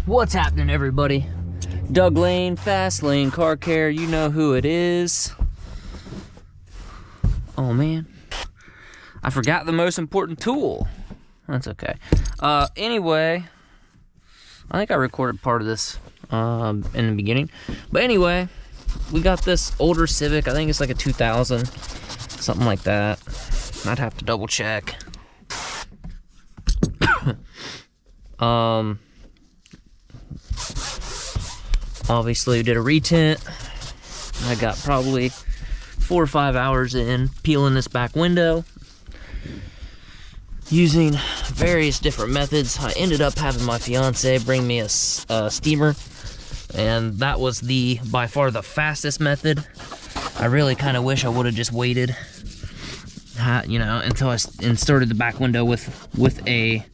What's happening, everybody? Doug Lane, Fast Lane Car Care, you know who it is. Oh man, I forgot the most important tool. That's okay. Anyway, I think I recorded part of this in the beginning. But anyway, we got this older Civic. I think it's like a 2000, something like that. I'd have to double check. Obviously we did a retint. I got probably 4 or 5 hours in peeling this back window using various different methods. I ended up having my fiance bring me a steamer, and that was by far the fastest method. I really kind of wish I would have just waited, you know, until I started the back window with a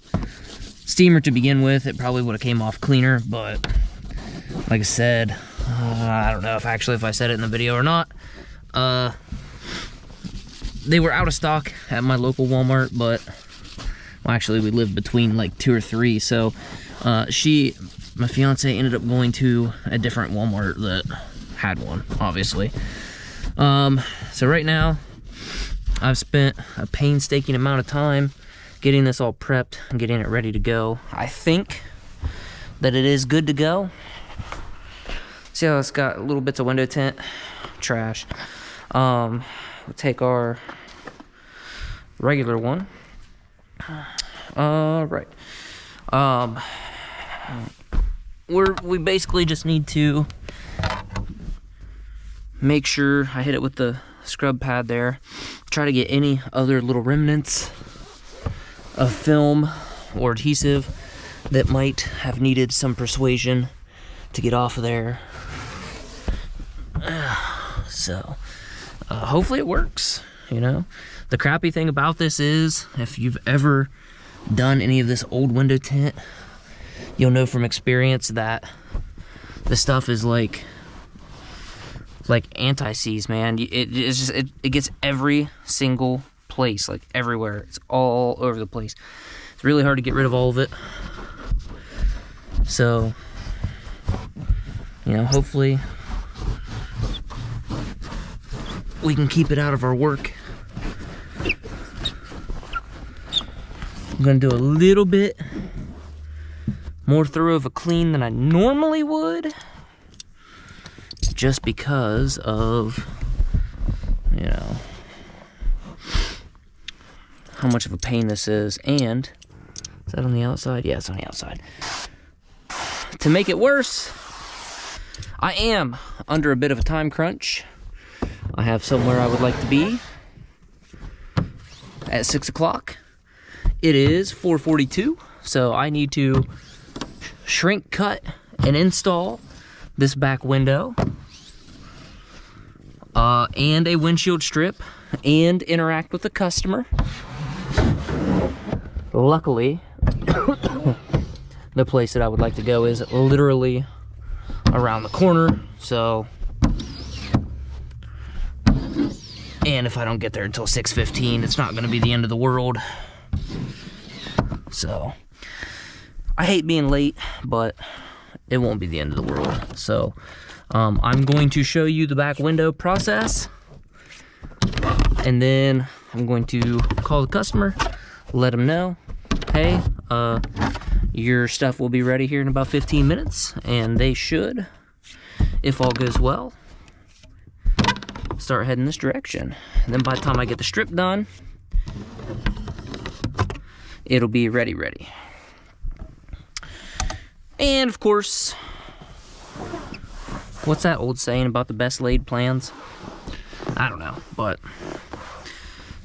steamer to begin with. It probably would have came off cleaner, but like I said, I don't know if I said it in the video or not. They were out of stock at my local Walmart, but well, actually we lived between like 2 or 3, so my fiance ended up going to a different Walmart that had one, obviously. So right now I've spent a painstaking amount of time getting this all prepped and getting it ready to go. I think that it is good to go. See how it's got little bits of window tint? Trash. We'll take our regular one. Right. We basically just need to make sure I hit it with the scrub pad there. Try to get any other little remnants of film or adhesive that might have needed some persuasion to get off of there. So hopefully it works, you know. The crappy thing about this is, if you've ever done any of this old window tint, you'll know from experience that the stuff is like anti-seize, man. It gets every single place, like everywhere. It's all over the place. It's really hard to get rid of all of it. So, you know, hopefully we can keep it out of our work. I'm gonna do a little bit more thorough of a clean than I normally would, just because of, you know, how much of a pain this is. And is that on the outside? Yeah, it's on the outside. To make it worse, I am under a bit of a time crunch. I have somewhere I would like to be at 6 o'clock. It is 4:42, so I need to shrink cut and install this back window and a windshield strip and interact with the customer. Luckily, the place that I would like to go is literally around the corner, so, and if I don't get there until 6:15, it's not going to be the end of the world. So I hate being late, but it won't be the end of the world. So I'm going to show you the back window process, and then I'm going to call the customer, let them know, hey, your stuff will be ready here in about 15 minutes, and they should, if all goes well, start heading this direction. And then by the time I get the strip done, it'll be ready. And of course, what's that old saying about the best laid plans? I don't know, but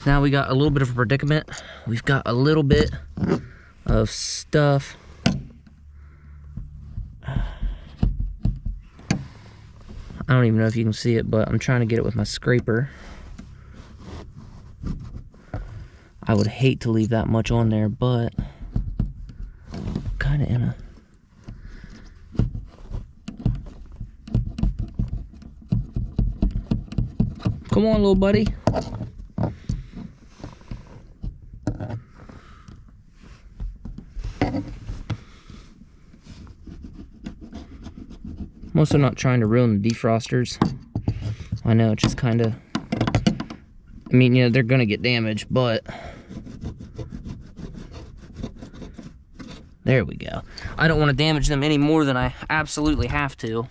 now we got a little bit of a predicament. We've got a little bit of stuff I don't even know if you can see it, but I'm trying to get it with my scraper. I would hate to leave that much on there, but kind of in a... Come on, little buddy. I'm also not trying to ruin the defrosters. I know, it's just kind of, I mean, you know, they're gonna get damaged, but there we go. I don't want to damage them any more than I absolutely have to.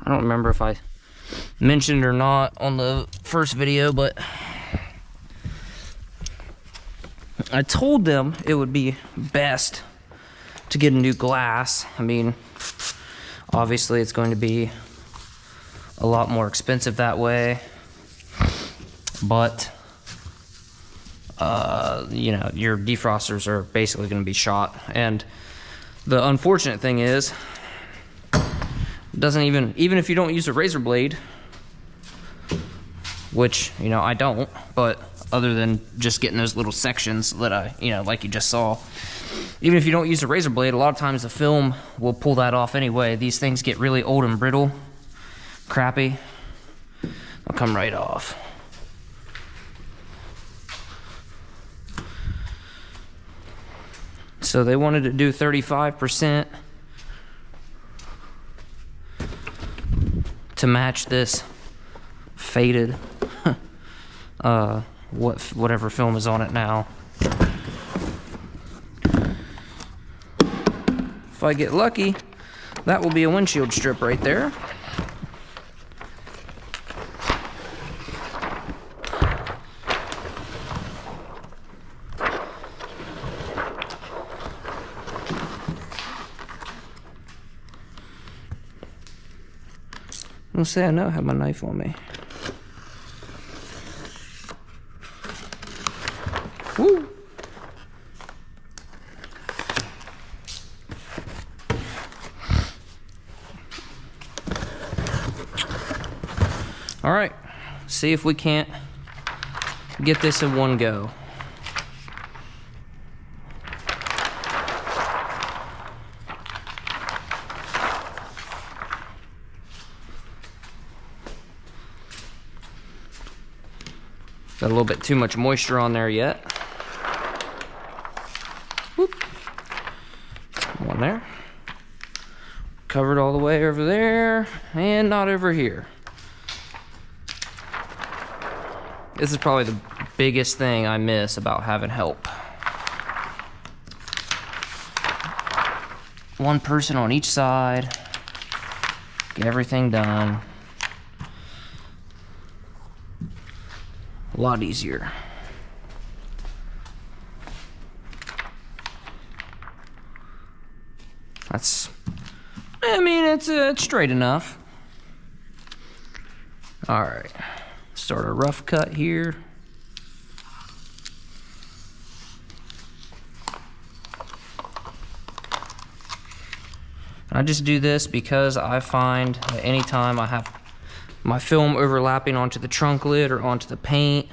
I don't remember if I mentioned or not on the first video, but I told them it would be best to get a new glass. I mean, obviously it's going to be a lot more expensive that way, but you know, your defrosters are basically going to be shot. And the unfortunate thing is, doesn't even if you don't use a razor blade, which, you know, I don't, but other than just getting those little sections that I, you know, like you just saw, even if you don't use a razor blade, a lot of times the film will pull that off anyway. These things get really old and brittle, crappy, they'll come right off. So they wanted to do 35% to match this faded whatever film is on it now. If I get lucky, that will be a windshield strip right there. I'll say I know I have my knife on me. Woo! All right, see if we can't get this in one go. Got a little bit too much moisture on there yet. Whoop. One there. Covered all the way over there, and not over here. This is probably the biggest thing I miss about having help. One person on each side, get everything done. A lot easier. That's, I mean, it's straight enough. All right, start a rough cut here. I just do this because I find that anytime I have my film overlapping onto the trunk lid or onto the paint,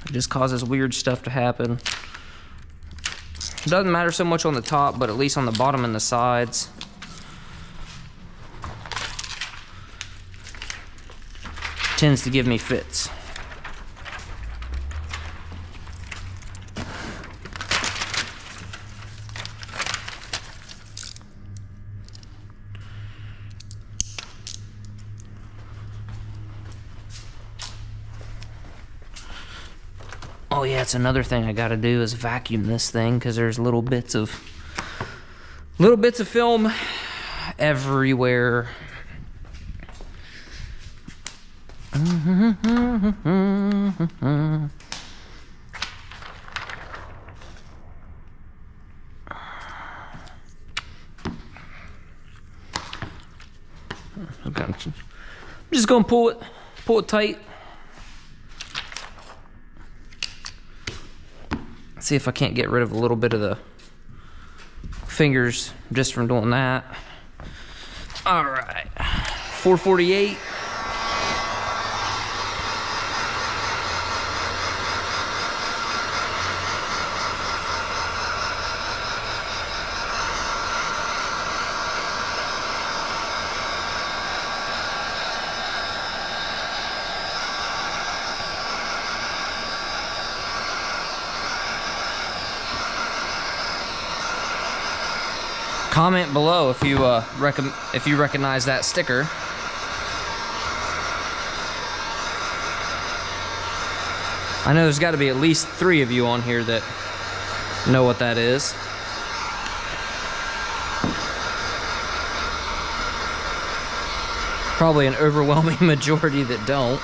it just causes weird stuff to happen. It doesn't matter so much on the top, but at least on the bottom and the sides. Tends to give me fits. Oh yeah, it's another thing I gotta do is vacuum this thing, because there's little bits of film everywhere. I'm just gonna pull it tight. See if I can't get rid of a little bit of the fingers just from doing that. All right, 448. Comment below if you recognize that sticker. I know there's got to be at least 3 of you on here that know what that is. Probably an overwhelming majority that don't.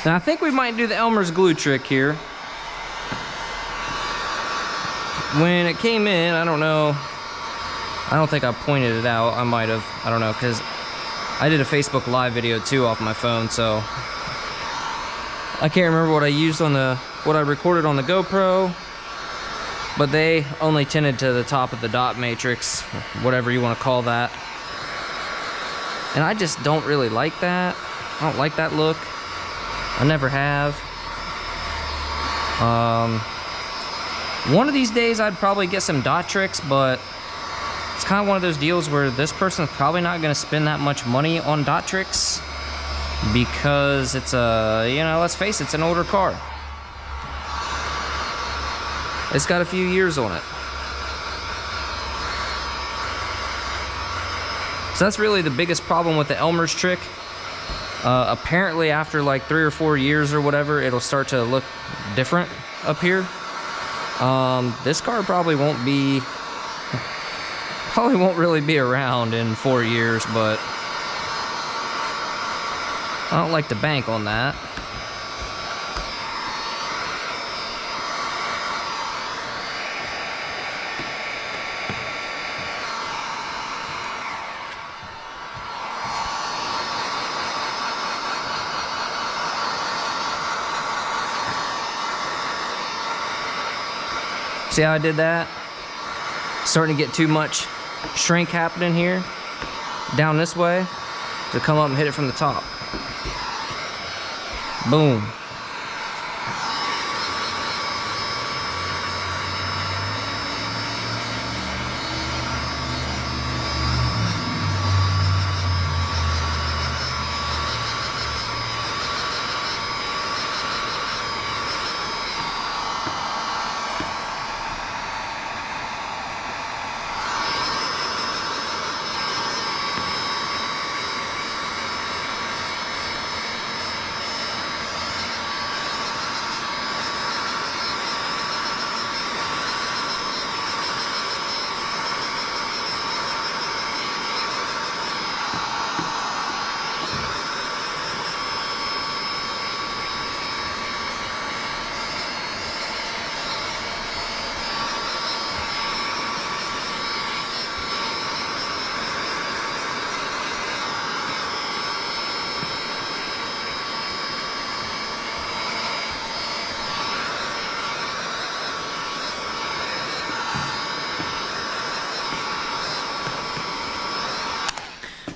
Now I think we might do the Elmer's glue trick here. When it came in, I don't know, I don't think I pointed it out. I might have, I don't know, because I did a Facebook Live video too off my phone, so I can't remember what I used on what I recorded on the GoPro, but they only tinted to the top of the dot matrix, whatever you want to call that. And I just don't really like that. I don't like that look. I never have. One of these days I'd probably get some dot tricks, but it's kind of one of those deals where this person's probably not going to spend that much money on dot tricks because it's a, you know, let's face it, it's an older car. It's got a few years on it. So that's really the biggest problem with the Elmer's trick. Apparently after like 3 or 4 years or whatever, it'll start to look different up here. This car probably won't really be around in 4 years, but I don't like to bank on that. See how I did that? Starting to get too much shrink happening here. Down this way to come up and hit it from the top. Boom.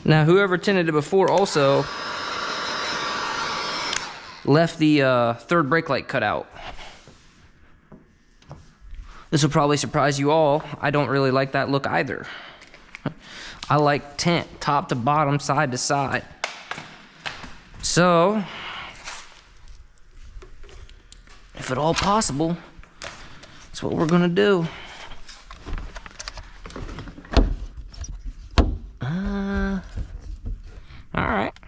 Now, whoever tinted it before also left the third brake light cut out. This will probably surprise you all. I don't really like that look either. I like tint, top to bottom, side to side. So, if at all possible, that's what we're gonna do. Alright.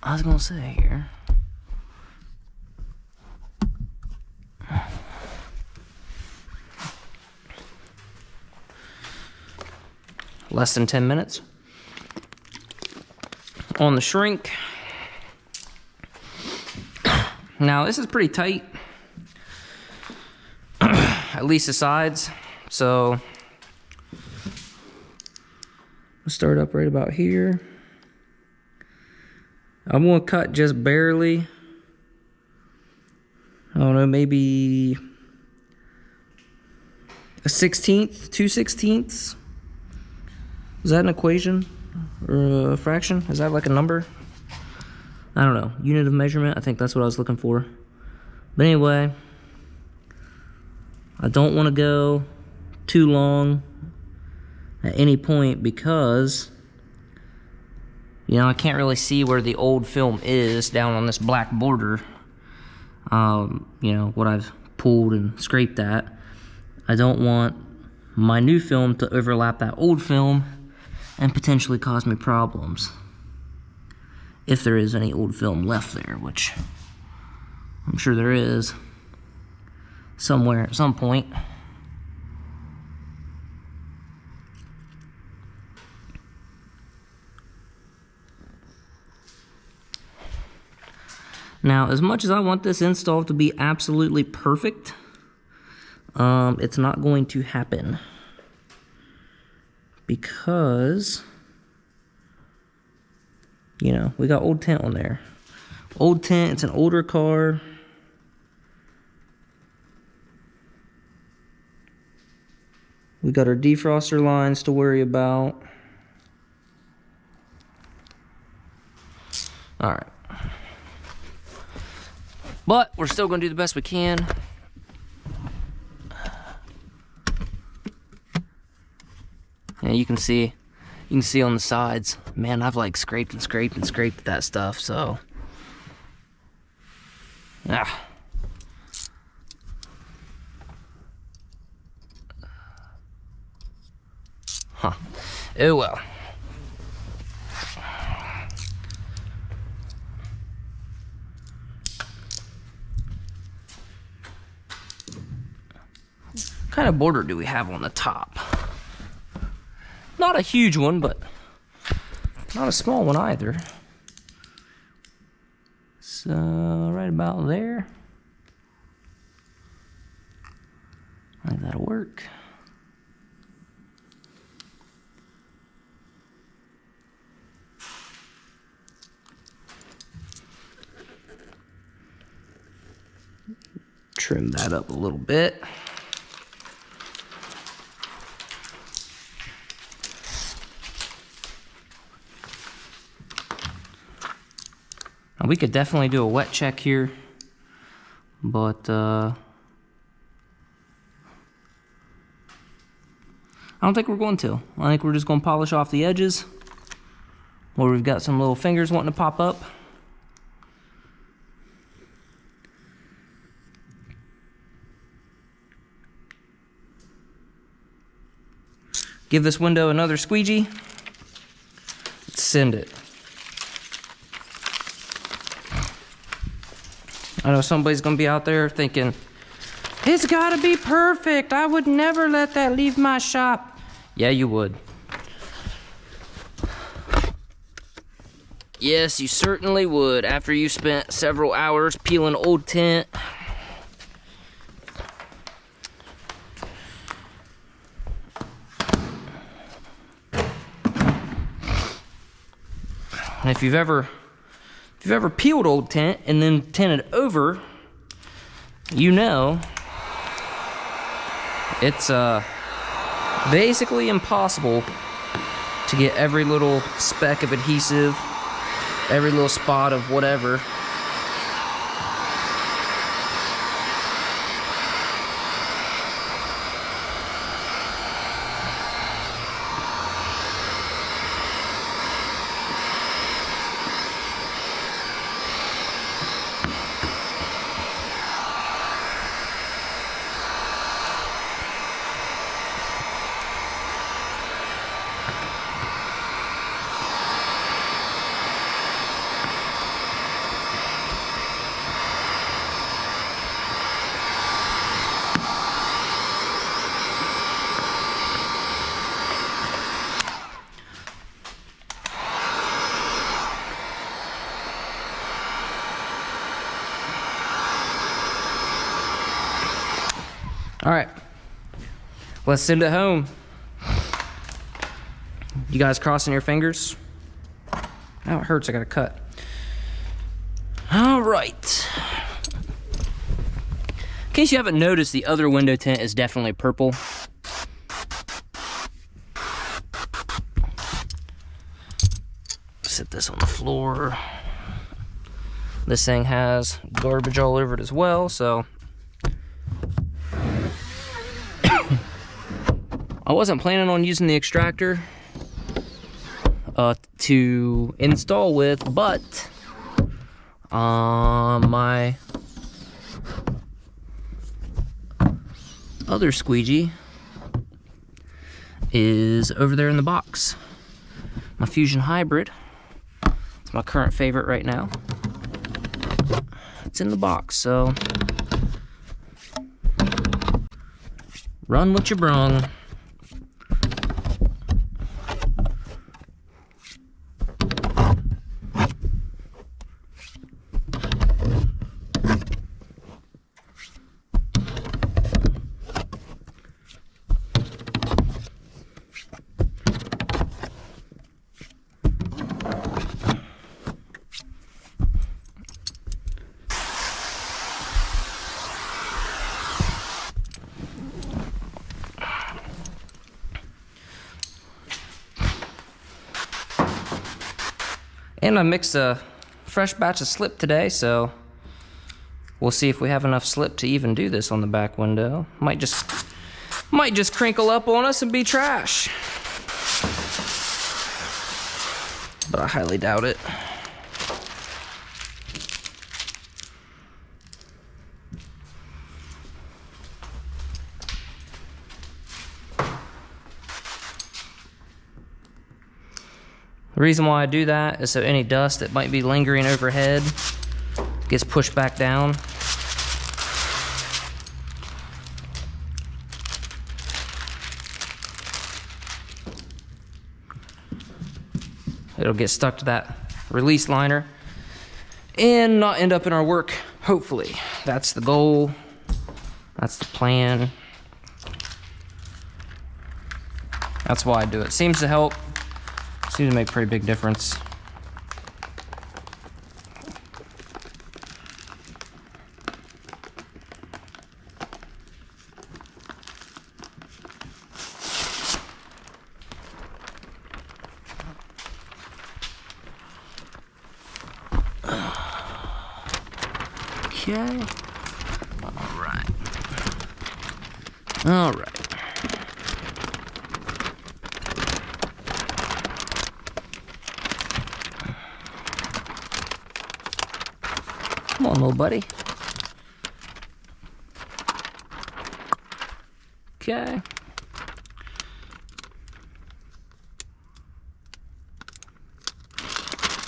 I was gonna say here. Less than 10 minutes. On the shrink. Now, this is pretty tight. At least the sides. So, start up right about here. I'm gonna cut just barely. I don't know, maybe a 1/16, 2/16. Is that an equation or a fraction? Is that like a number? I don't know. Unit of measurement. I think that's what I was looking for. But anyway, I don't want to go too long at any point because, you know, I can't really see where the old film is down on this black border. You know, what I've pulled and scraped at. I don't want my new film to overlap that old film and potentially cause me problems. If there is any old film left there, which I'm sure there is somewhere at some point. Now, as much as I want this install to be absolutely perfect, it's not going to happen. Because, you know, we got old tint on there. Old tint, it's an older car. We got our defroster lines to worry about. All right. But we're still going to do the best we can. And you can see on the sides, man, I've like scraped and scraped and scraped that stuff, so. Ah. Huh. Oh well. What kind of border do we have on the top? Not a huge one, but not a small one either. So, right about there. I think that'll work. Trim that up a little bit. Now we could definitely do a wet check here, but I don't think we're going to. I think we're just going to polish off the edges where we've got some little fingers wanting to pop up. Give this window another squeegee. Let's send it. I know somebody's gonna be out there thinking, it's gotta be perfect. I would never let that leave my shop. Yeah, you would. Yes, you certainly would after you spent several hours peeling old tint. And if you've ever peeled old tint and then tinted over, you know it's basically impossible to get every little speck of adhesive, every little spot of whatever. All right, let's send it home. You guys crossing your fingers? Oh, it hurts, I got a cut. All right. In case you haven't noticed, the other window tint is definitely purple. Set this on the floor. This thing has garbage all over it as well, so I wasn't planning on using the extractor to install with, but my other squeegee is over there in the box. My Fusion Hybrid. It's my current favorite right now. It's in the box, so run what you brung. And I mixed a fresh batch of slip today, so we'll see if we have enough slip to even do this on the back window. Might just crinkle up on us and be trash. But I highly doubt it. The reason why I do that is so any dust that might be lingering overhead gets pushed back down. It'll get stuck to that release liner and not end up in our work, hopefully. That's the goal. That's the plan. That's why I do it. Seems to help. Seems to make a pretty big difference. Okay. Alright. Alright. Come on, little buddy. Okay.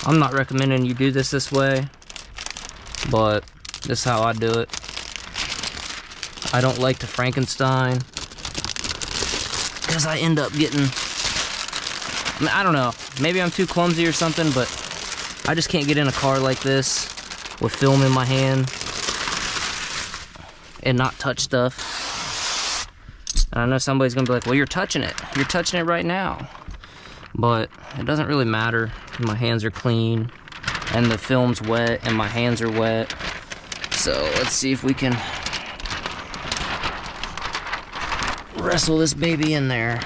I'm not recommending you do this way, but this is how I do it. I don't like to Frankenstein because I end up getting, I don't know, maybe I'm too clumsy or something, but I just can't get in a car like this with film in my hand and not touch stuff. And I know somebody's gonna be like, well, you're touching it right now. But it doesn't really matter. My hands are clean and the film's wet and my hands are wet. So let's see if we can wrestle this baby in there.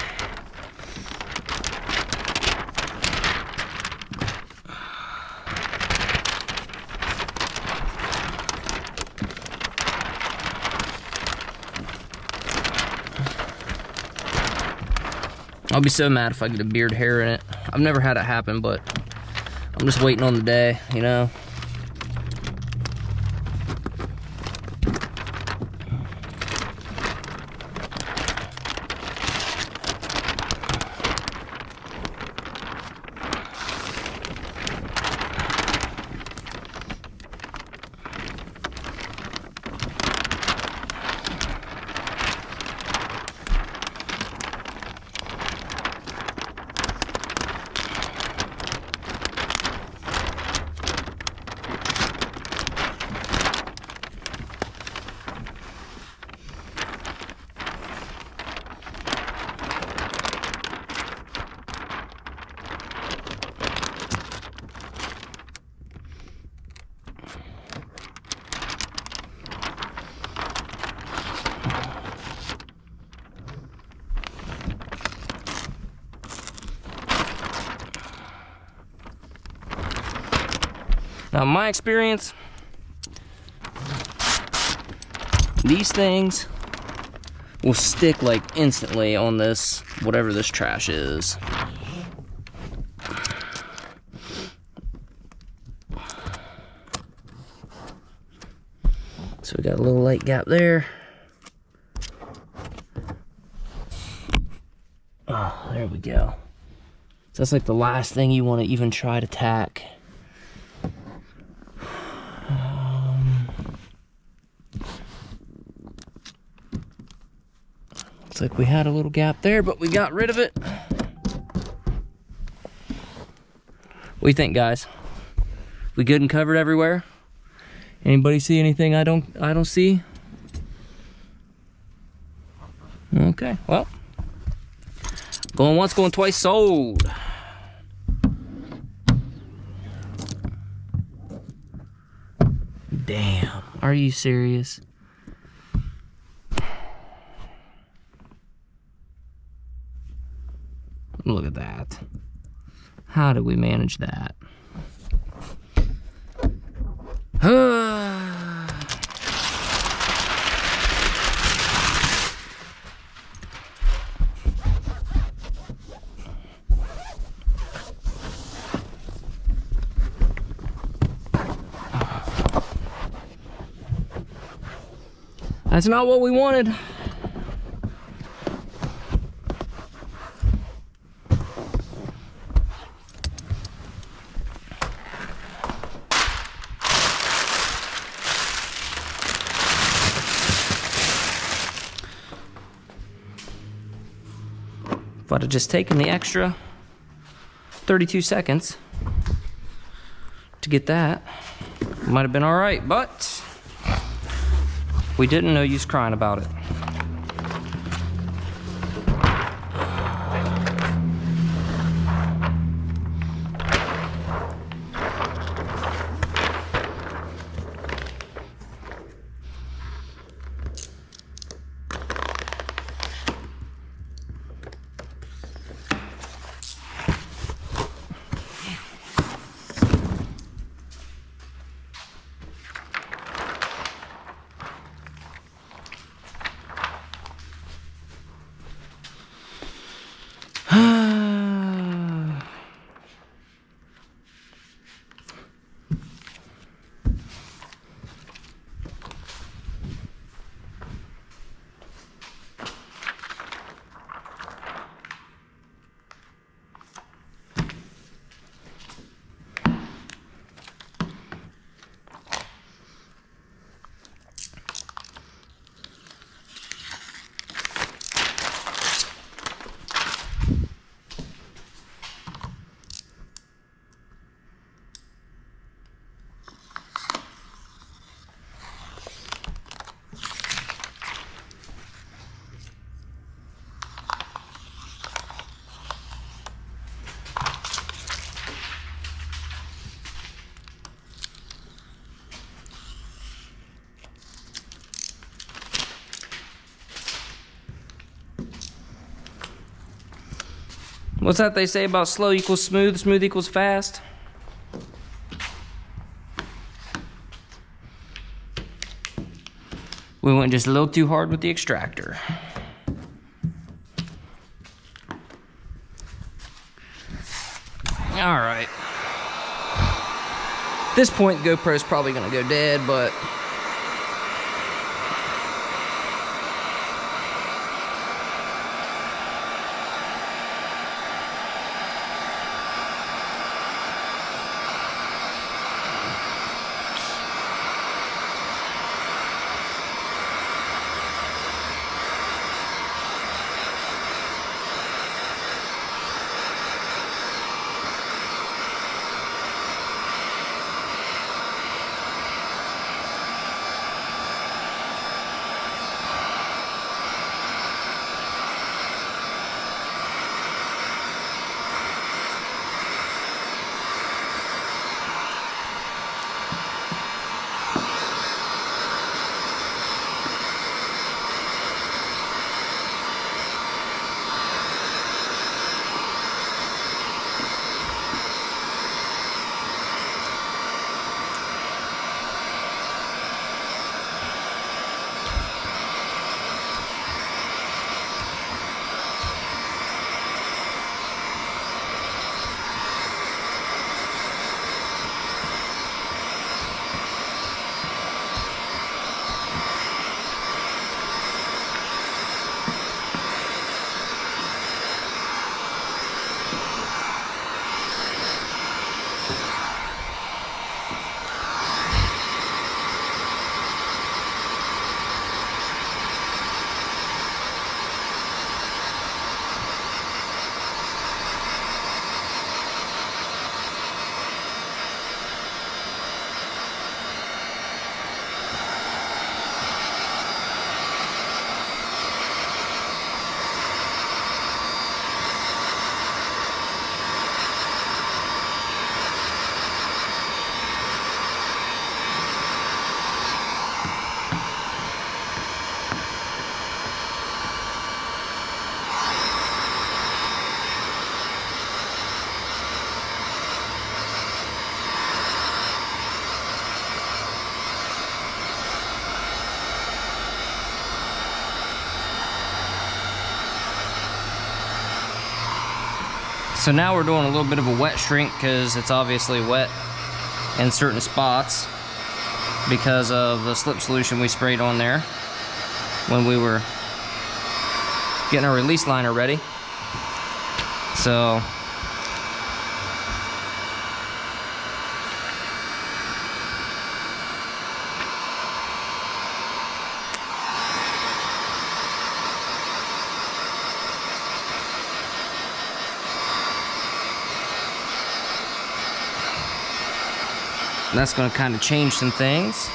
I'll be so mad if I get a beard hair in it. I've never had it happen, but I'm just waiting on the day, you know? Now, in my experience, these things will stick like instantly on this, whatever this trash is. So we got a little light gap there. Oh, there we go. So that's like the last thing you want to even try to tack. Looks like we had a little gap there, but we got rid of it. What do you think, guys? We good and covered everywhere? Anybody see anything I don't see? Okay, well. Going once, going twice, sold. Damn, are you serious? Look at that. How did we manage that? That's not what we wanted. If I'd have just taken the extra 32 seconds to get that, it might have been all right, but we didn't. No use crying about it. What's that they say about slow equals smooth, smooth equals fast? We went just a little too hard with the extractor. All right. At this point, the GoPro's probably gonna go dead, but so now we're doing a little bit of a wet shrink because it's obviously wet in certain spots because of the slip solution we sprayed on there when we were getting our release liner ready. So that's going to kind of change some things.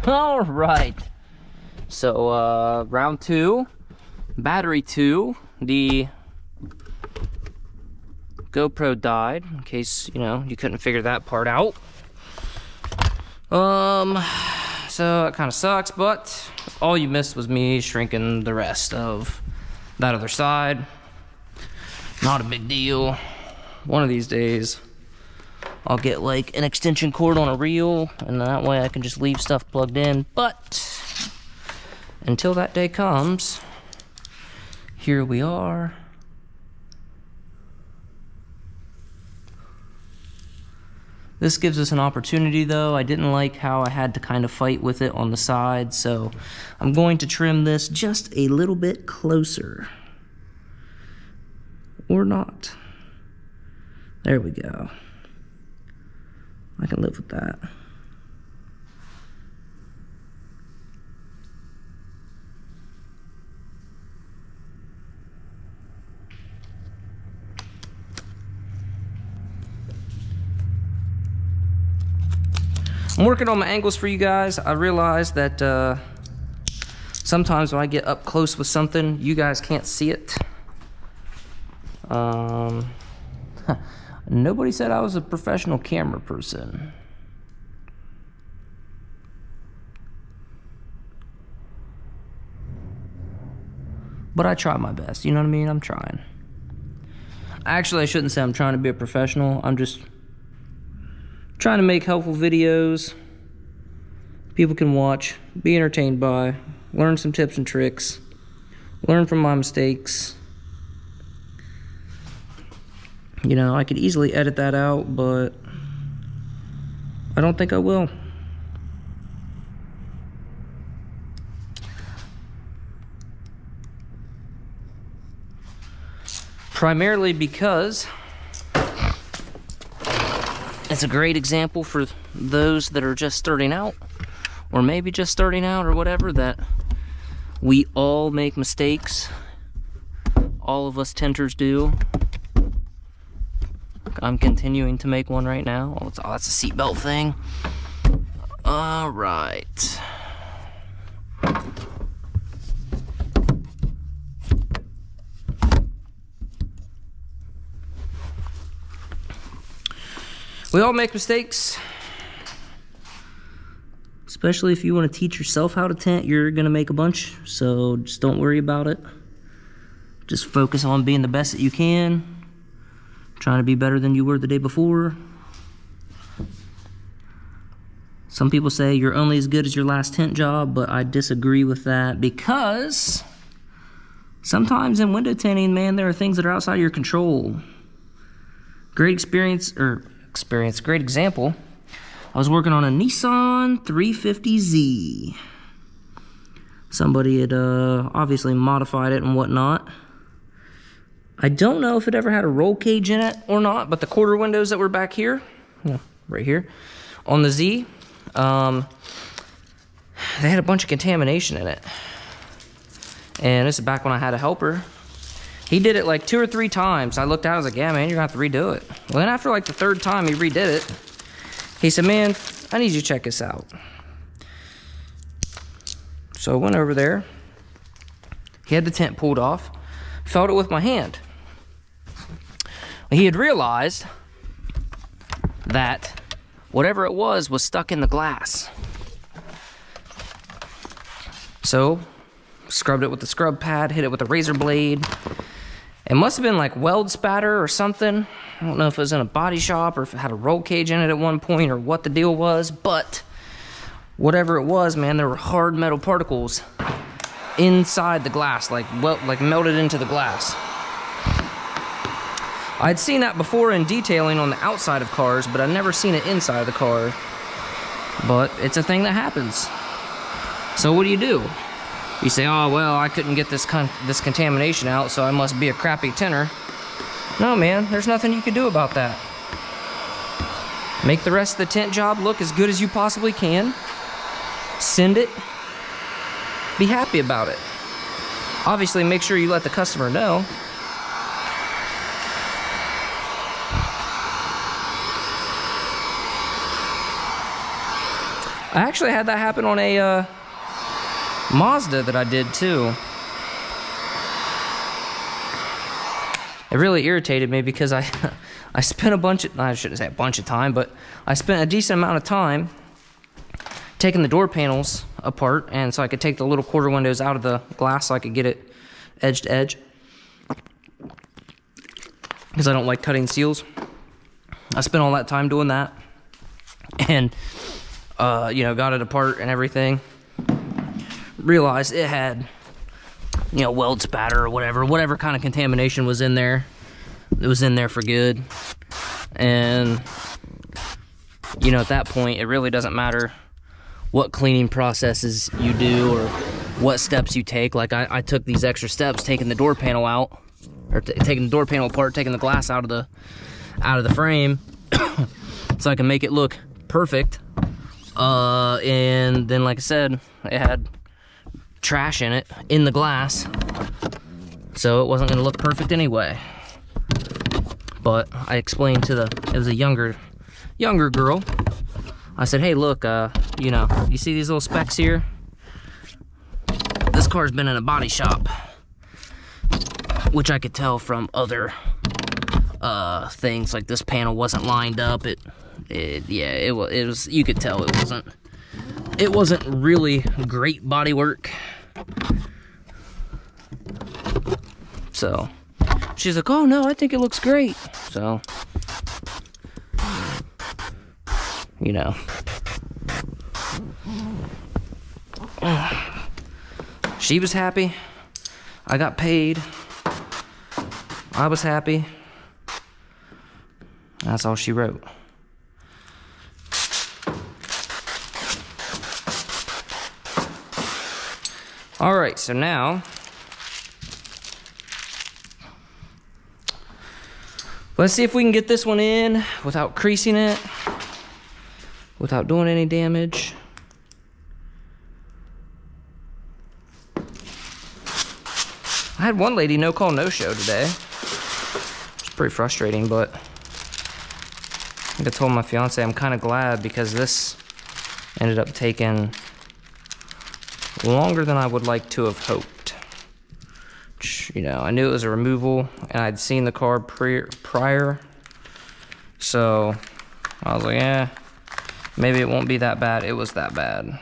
All right. So, round 2, battery 2, the GoPro died, in case, you know, you couldn't figure that part out. So it kind of sucks, but all you missed was me shrinking the rest of that other side. Not a big deal. One of these days, I'll get like an extension cord on a reel, and that way I can just leave stuff plugged in. But until that day comes, here we are. This gives us an opportunity though. I didn't like how I had to kind of fight with it on the side, so I'm going to trim this just a little bit closer. Or not. There we go. I can live with that. I'm working on my angles for you guys. I realize that sometimes when I get up close with something, you guys can't see it. Nobody said I was a professional camera person. But I try my best, you know what I mean? I'm trying. Actually, I shouldn't say I'm trying to be a professional. I'm just trying to make helpful videos people can watch, be entertained by, learn some tips and tricks, learn from my mistakes. You know, I could easily edit that out, but I don't think I will. Primarily because it's a great example for those that are just starting out, or maybe just starting out or whatever, that we all make mistakes. All of us tinters do. I'm continuing to make one right now. Oh, that's a seatbelt thing. All right. We all make mistakes. Especially if you want to teach yourself how to tint, you're going to make a bunch. So just don't worry about it. Just focus on being the best that you can. Trying to be better than you were the day before. Some people say you're only as good as your last tint job, but I disagree with that, because sometimes in window tinting, man, there are things that are outside of your control. Great great example. I was working on a Nissan 350Z. Somebody had obviously modified it and whatnot. I don't know if it ever had a roll cage in it or not, but the quarter windows that were back here, right here, on the Z, they had a bunch of contamination in it. And this is back when I had a helper. He did it like 2 or 3 times. I looked at it, I was like, yeah, man, you're gonna have to redo it. Well, then after like the 3rd time he redid it, he said, man, I need you to check this out. So I went over there. He had the tint pulled off. Felt it with my hand. He had realized that whatever it was stuck in the glass. So, scrubbed it with the scrub pad, hit it with a razor blade. It must have been like weld spatter or something. I don't know if it was in a body shop or if it had a roll cage in it at one point or what the deal was, but whatever it was, man, there were hard metal particles inside the glass, like melted into the glass. I'd seen that before in detailing on the outside of cars, but I'd never seen it inside of the car. But it's a thing that happens. So what do? You say, oh, well, I couldn't get this contamination out, so I must be a crappy tinter. No, man, there's nothing you can do about that. Make the rest of the tint job look as good as you possibly can. Send it. Be happy about it. Obviously, make sure you let the customer know. I actually had that happen on a Mazda that I did too. It really irritated me because I spent I shouldn't say a bunch of time, but I spent a decent amount of time taking the door panels apart, and so I could take the little quarter windows out of the glass so I could get it edge to edge, because I don't like cutting seals. I spent all that time doing that, and you know, got it apart and everything. Realized it had, you know, weld spatter or whatever kind of contamination was in there. It was in there for good. And, you know, at that point, it really doesn't matter what cleaning processes you do or what steps you take. Like, I took these extra steps, taking the door panel out, or taking the door panel apart, taking the glass out of the frame, so I can make it look perfect. And then, like I said, it had trash in it, in the glass, so it wasn't gonna look perfect anyway. But I explained to it was a younger girl. I said, hey, look, you know, you see these little specks here? This car's been in a body shop, which I could tell from other things, like this panel wasn't lined up. It was, you could tell it wasn't really great body work. So she's like, oh no, I think it looks great. So, you know, she was happy. I got paid. I was happy. That's all she wrote. All right, so now let's see if we can get this one in without creasing it, without doing any damage. I had one lady no call, no show today. It's pretty frustrating, but I told my fiance I'm kind of glad, because this ended up taking longer than I would like to have hoped. You know, I knew it was a removal, and I'd seen the car prior, so I was like, yeah, maybe it won't be that bad. It was that bad.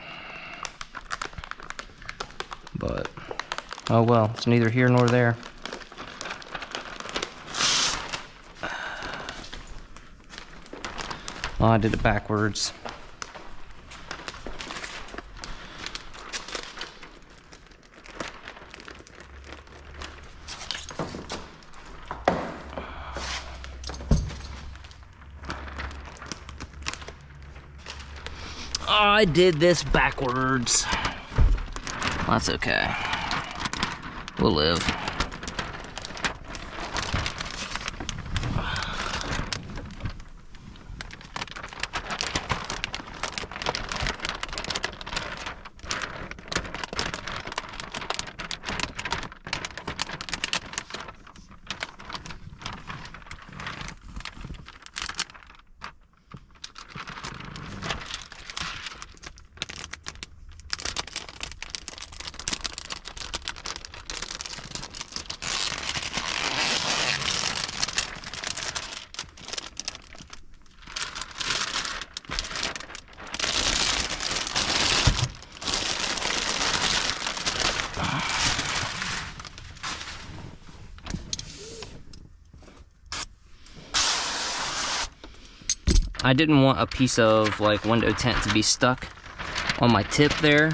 But, oh well, it's neither here nor there. Oh, I did it backwards. I did this backwards. That's okay. We'll live. I didn't want a piece of like window tint to be stuck on my tip there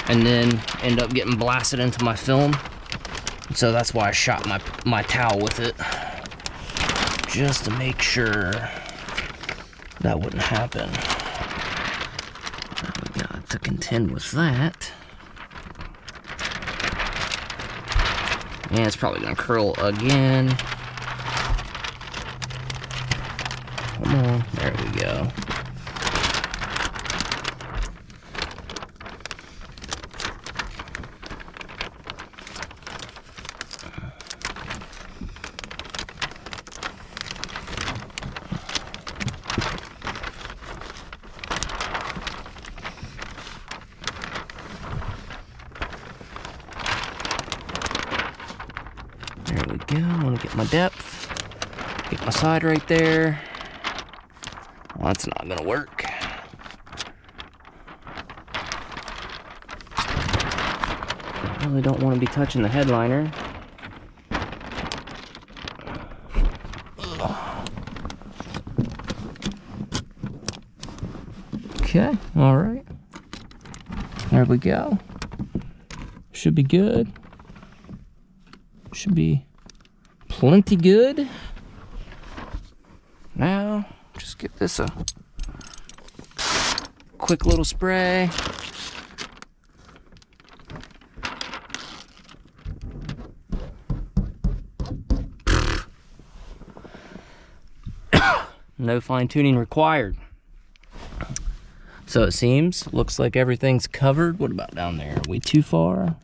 and then end up getting blasted into my film. So that's why I shot my towel with it, just to make sure that wouldn't happen. We got to contend with that. And it's probably gonna curl again. Come on, there we go. my depth. Get my side right there. Well, that's not gonna work. I really don't want to be touching the headliner. Okay, all right. There we go. Should be good. Should be plenty good. Now, just give this a quick little spray. No fine tuning required. So it seems, looks like everything's covered. What about down there? Are we too far?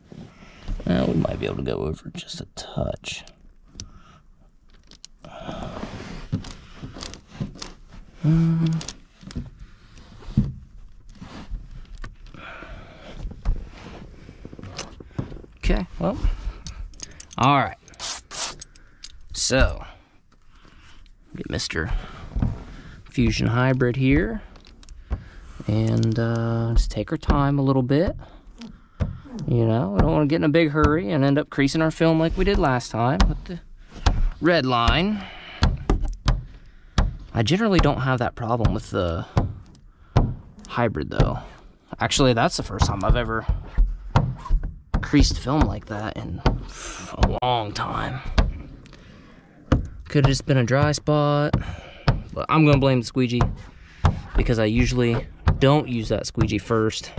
We might be able to go over just a touch. Okay, well, all right. So, get Mr. Fusion Hybrid here. And just take our time a little bit. You know, we don't want to get in a big hurry and end up creasing our film like we did last time with the red line. I generally don't have that problem with the hybrid though. Actually, that's the first time I've ever creased film like that in a long time. Could have just been a dry spot, but I'm gonna blame the squeegee because I usually don't use that squeegee first,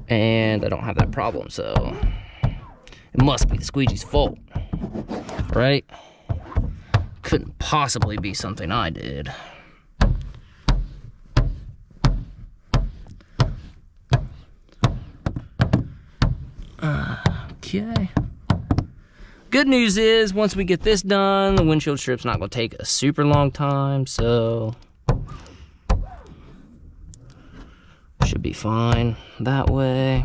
and I don't have that problem, so it must be the squeegee's fault, right? Couldn't possibly be something I did. Okay. Good news is, once we get this done, the windshield strip's not going to take a super long time, so should be fine that way.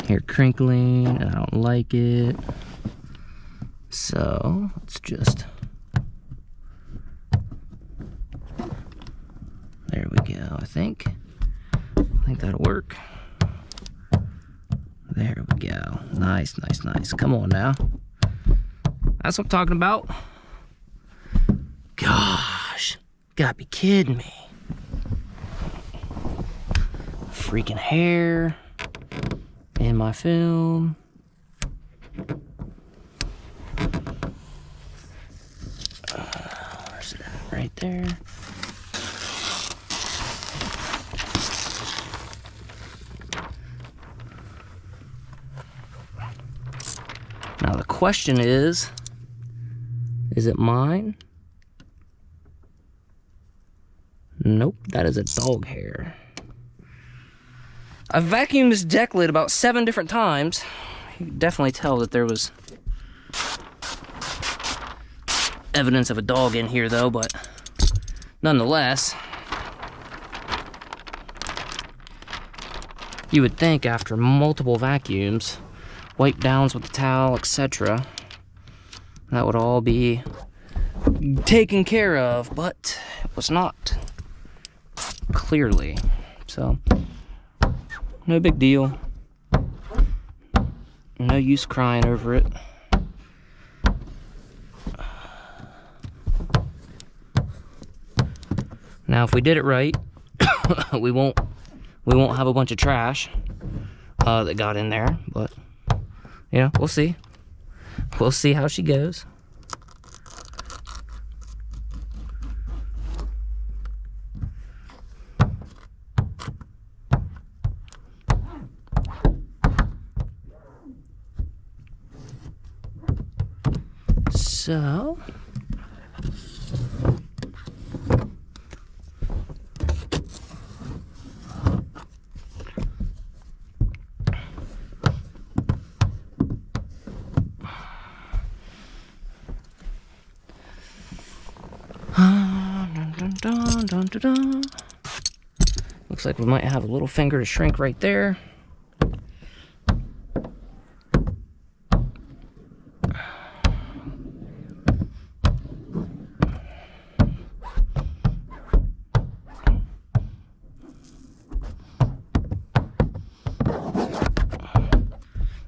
Hair crinkling, and I don't like it. So let's just, there we go. I think that'll work. There we go. Nice, nice, nice. Come on now. That's what I'm talking about. Gosh, gotta be kidding me. Freaking hair in my film. Where's it at? Right there. Now the question is it mine? Nope, that is a dog hair. I vacuumed this deck lid about 7 different times. You can definitely tell that there was evidence of a dog in here though, but nonetheless, you would think after multiple vacuums, wipe downs with the towel, etc., that would all be taken care of, but it was not, clearly. So no big deal. No use crying over it. Now, if we did it right, we won't have a bunch of trash that got in there. But you know, we'll see. We'll see how she goes. So, Da-da-da. Looks like we might have a little finger to shrink right there.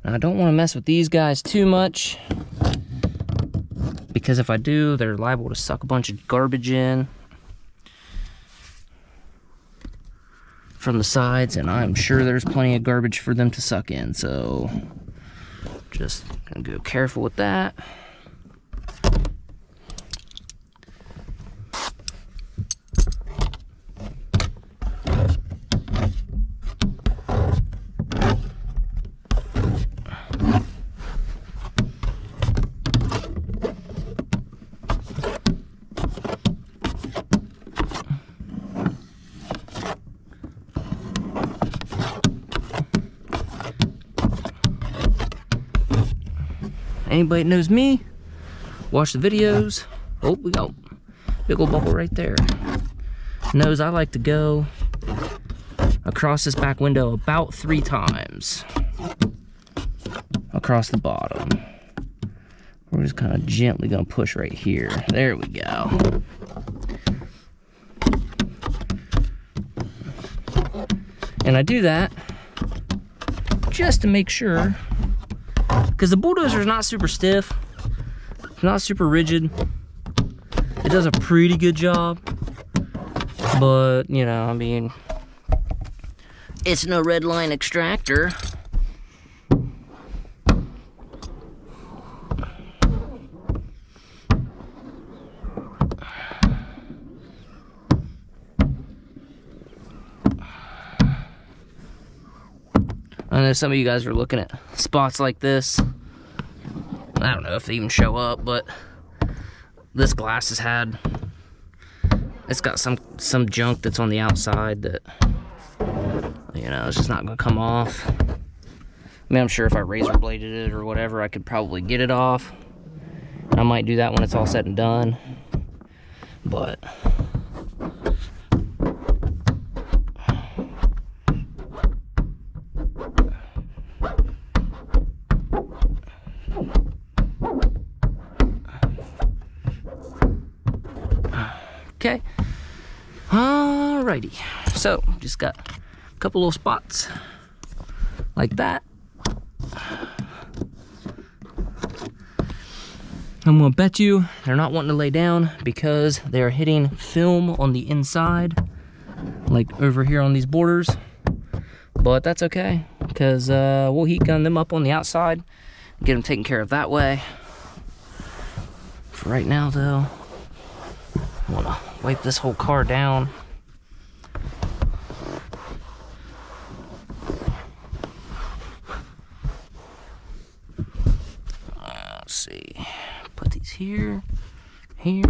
Now, I don't want to mess with these guys too much, because if I do, they're liable to suck a bunch of garbage in from the sides, and I'm sure there's plenty of garbage for them to suck in, so just gonna go careful with that. Anybody that knows me, watch the videos. Oh, we got big old bubble right there. Knows I like to go across this back window about 3 times across the bottom. We're just kind of gently gonna push right here. There we go. And I do that just to make sure, because the bulldozer is not super stiff, it's not super rigid. It does a pretty good job, but you know, I mean, it's no red line extractor. I know some of you guys are looking at spots like this. I don't know if they even show up, but this glass has had, it's got some junk that's on the outside that, you know, it's just not gonna come off. I mean, I'm sure if I razor bladed it or whatever, I could probably get it off. I might do that when it's all said and done, but okay, alrighty. So just got a couple little spots like that. I'm gonna bet you they're not wanting to lay down because they're hitting film on the inside, like over here on these borders. But that's okay, because we'll heat gun them up on the outside, get them taken care of that way. For right now, though, I wanna wipe this whole car down. Let's see, put these here, here.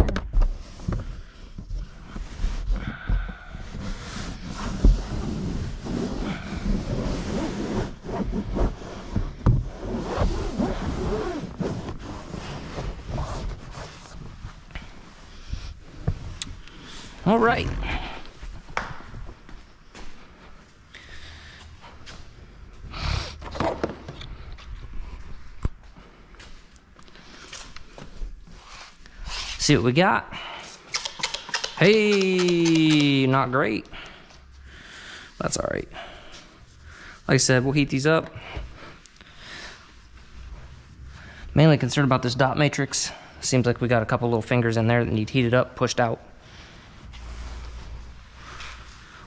All right. See what we got. Hey, not great. That's all right. Like I said, we'll heat these up. Mainly concerned about this dot matrix. Seems like we got a couple little fingers in there that need heated up, pushed out.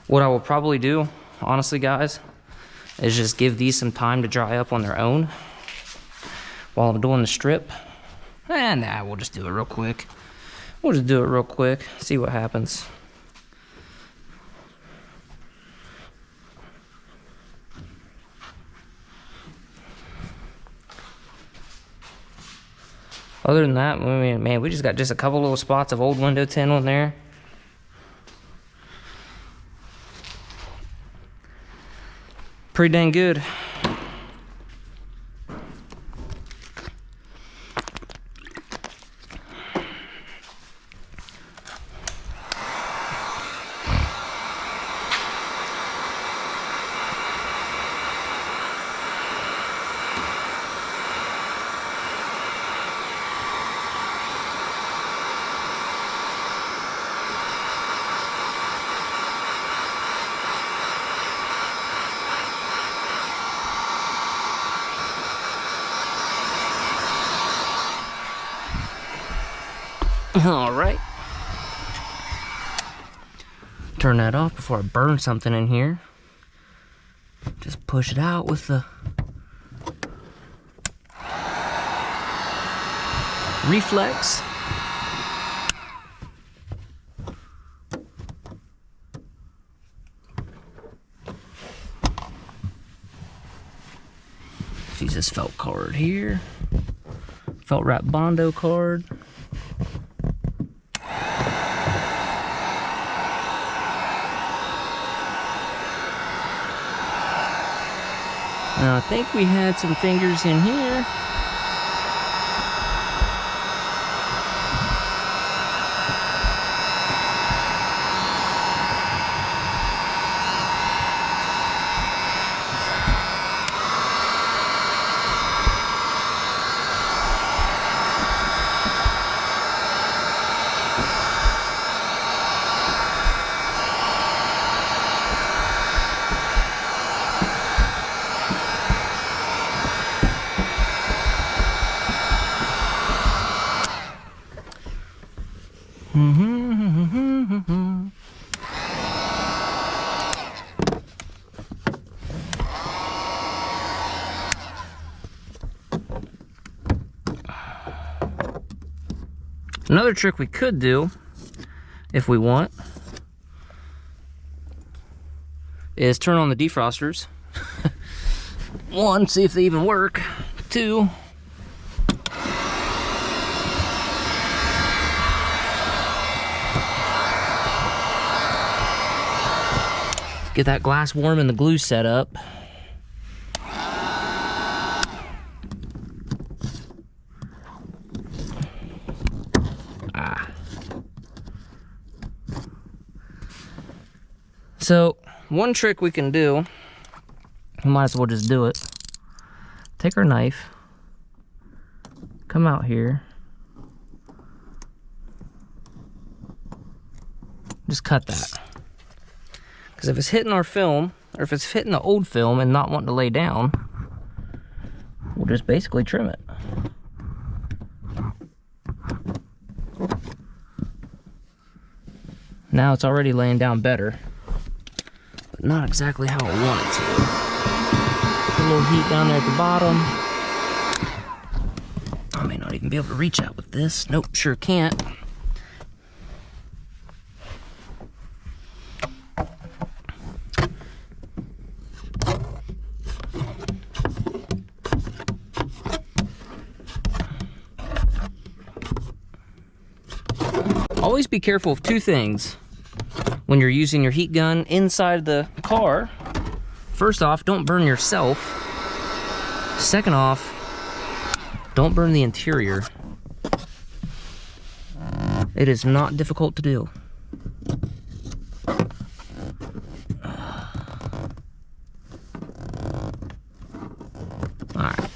What I will probably do, honestly guys, is just give these some time to dry up on their own while I'm doing the strip. And nah, we'll just do it real quick. We'll just do it real quick, see what happens. Other than that, I mean, man, we just got just a couple little spots of old window tint on there. Pretty dang good. All right. Turn that off before I burn something in here. Just push it out with the reflex. Use this felt card here. Felt wrap Bondo card. Now I think we had some fingers in here. Another trick we could do, if we want, is turn on the defrosters. One, see if they even work. Two, get that glass warm and the glue set up. So, one trick we can do, we might as well just do it. Take our knife, come out here, just cut that. Because if it's hitting our film, or if it's hitting the old film and not wanting to lay down, we'll just basically trim it. Now it's already laying down better. Not exactly how I want it to. Put a little heat down there at the bottom. I may not even be able to reach out with this. Nope, sure can't. Always be careful of two things when you're using your heat gun inside the car. First off, don't burn yourself. Second off, don't burn the interior. It is not difficult to do. Alright.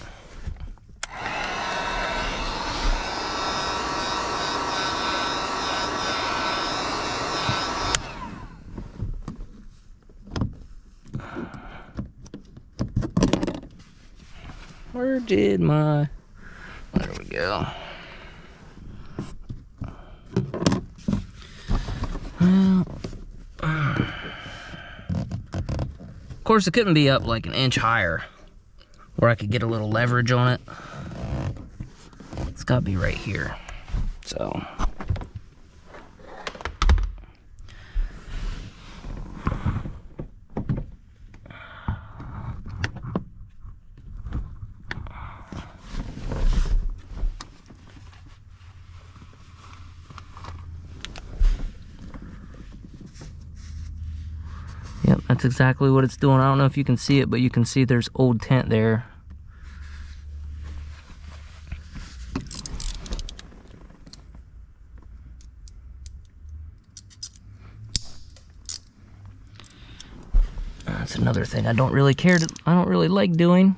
Where did my... There we go. Well, of course it couldn't be up like an inch higher where I could get a little leverage on it. It's got to be right here. So... Yep, that's exactly what it's doing. I don't know if you can see it, but you can see there's old tint there. That's another thing I don't really like doing.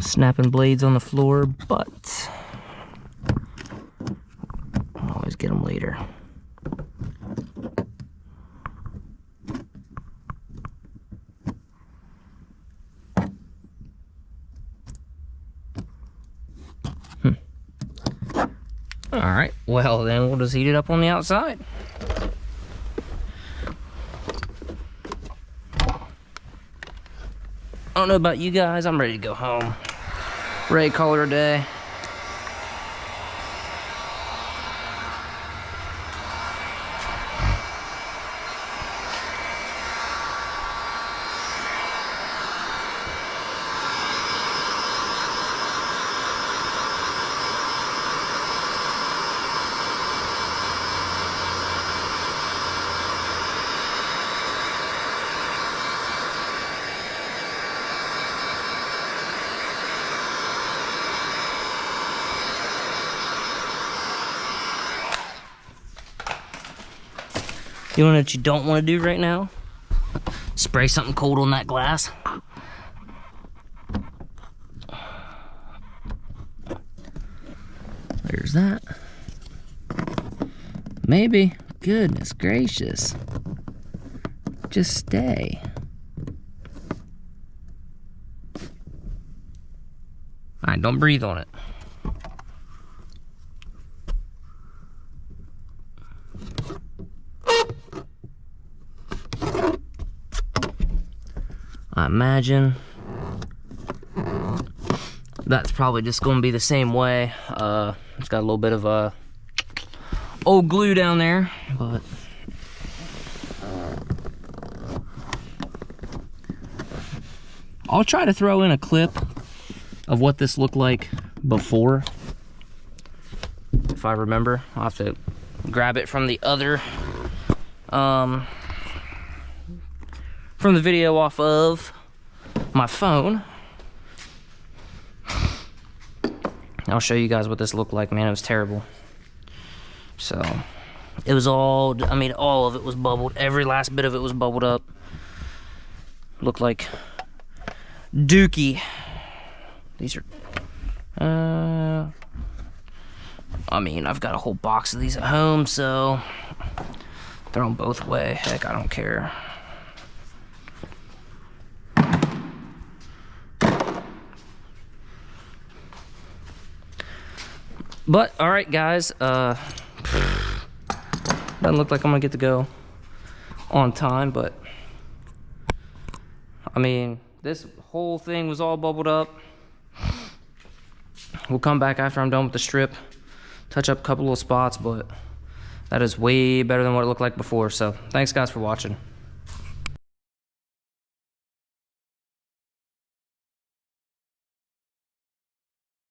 Snapping blades on the floor, but I'll always get them later. Well, then we'll just heat it up on the outside. I don't know about you guys, I'm ready to go home. Ready to call it a day. You know what you don't want to do right now? Spray something cold on that glass. There's that. Maybe. Goodness gracious. Just stay. Alright, don't breathe on it. I imagine that's probably just going to be the same way. It's got a little bit of old glue down there, but I'll try to throw in a clip of what this looked like before, if I remember. I'll have to grab it from the other from the video off of my phone. I'll show you guys what this looked like, man. It was terrible. So, it was all, I mean, all of it was bubbled. Every last bit of it was bubbled up. Looked like dookie. These are, I mean, I've got a whole box of these at home, so throw them both away. Heck, I don't care. But, alright guys, doesn't look like I'm gonna get to go on time, but I mean, this whole thing was all bubbled up. We'll come back after I'm done with the strip, touch up a couple little spots, but that is way better than what it looked like before. So, thanks guys for watching.